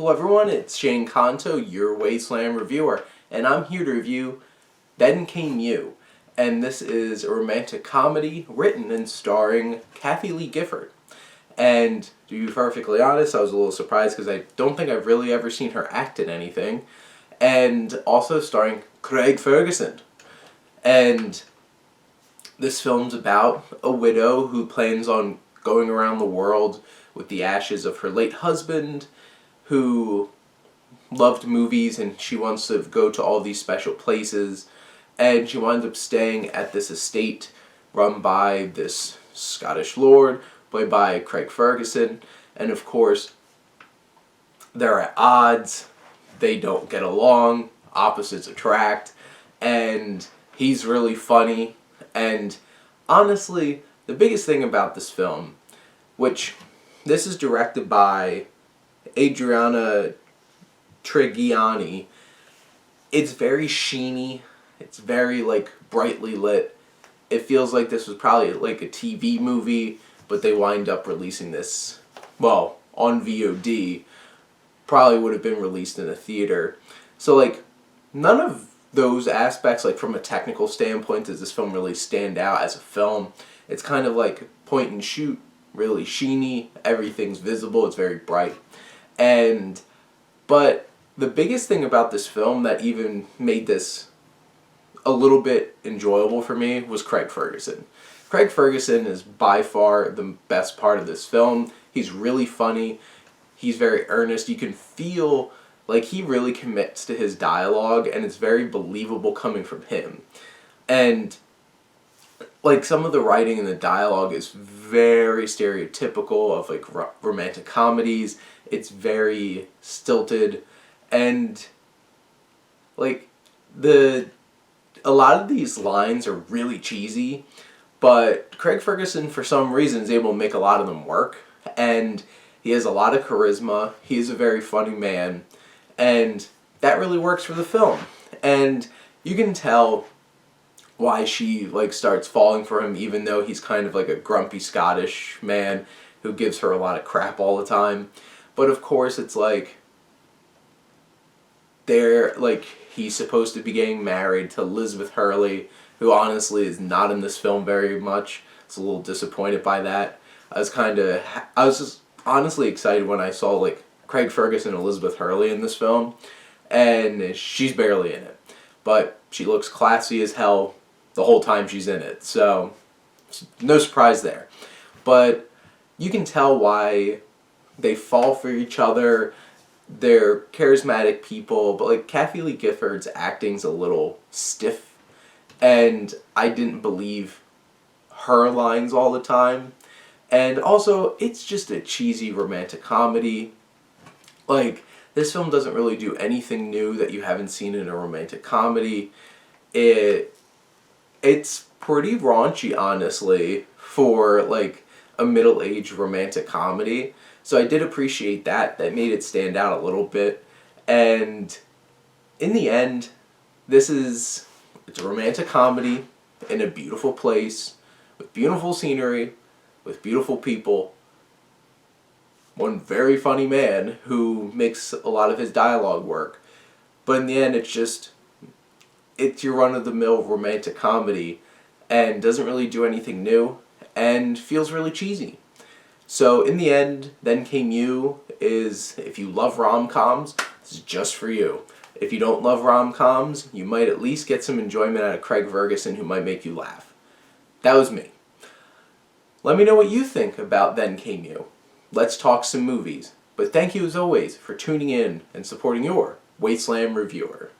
Hello everyone, it's Shane Kanto, your Wasteland reviewer, and I'm here to review Then Came You. And this is a romantic comedy written and starring Kathie Lee Gifford. And to be perfectly honest, I was a little surprised because I don't think I've really ever seen her act in anything. And also starring Craig Ferguson. And this film's about a widow who plans on going around the world with the ashes of her late husband, who loved movies, and she wants to go to all these special places, and she winds up staying at this estate run by this Scottish lord, played by Craig Ferguson, and of course, they're at odds, they don't get along, opposites attract, and he's really funny, and honestly, the biggest thing about this film, which this is directed by Adriana Trigiani, it's very sheeny, it's very brightly lit. It feels like this was probably like a TV movie, but they wind up releasing this, well, on VOD. Probably would have been released in a theater. So none of those aspects, from a technical standpoint, does this film really stand out as a film. It's kind of like point and shoot, really sheeny, everything's visible, it's very bright. But the biggest thing about this film that even made this a little bit enjoyable for me was Craig Ferguson. Craig Ferguson is by far the best part of this film. He's really funny, he's very earnest, you can feel like he really commits to his dialogue, and it's very believable coming from him. And some of the writing and the dialogue is very stereotypical of romantic comedies. It's very stilted, and a lot of these lines are really cheesy, but Craig Ferguson for some reason is able to make a lot of them work, and he has a lot of charisma. He is a very funny man, and that really works for the film. And you can tell why she starts falling for him, even though he's kind of a grumpy Scottish man who gives her a lot of crap all the time. But of course it's he's supposed to be getting married to Elizabeth Hurley, who honestly is not in this film very much. I was a little disappointed by that. I was just honestly excited when I saw Craig Ferguson and Elizabeth Hurley in this film, and she's barely in it. But she looks classy as hell the whole time she's in it, so no surprise there. But you can tell why they fall for each other. They're charismatic people, but Kathie Lee Gifford's acting's a little stiff, and I didn't believe her lines all the time. And also, it's just a cheesy romantic comedy. This film doesn't really do anything new that you haven't seen in a romantic comedy. It's pretty raunchy, honestly, for a middle-aged romantic comedy. So I did appreciate that. That made it stand out a little bit. And in the end, it's a romantic comedy in a beautiful place, with beautiful scenery, with beautiful people, one very funny man who makes a lot of his dialogue work. But in the end, it's your run-of-the-mill romantic comedy, and doesn't really do anything new, and feels really cheesy. So in the end, Then Came You is, if you love rom-coms, this is just for you. If you don't love rom-coms, you might at least get some enjoyment out of Craig Ferguson, who might make you laugh. That was me. Let me know what you think about Then Came You. Let's talk some movies. But thank you as always for tuning in and supporting your Wasteland reviewer.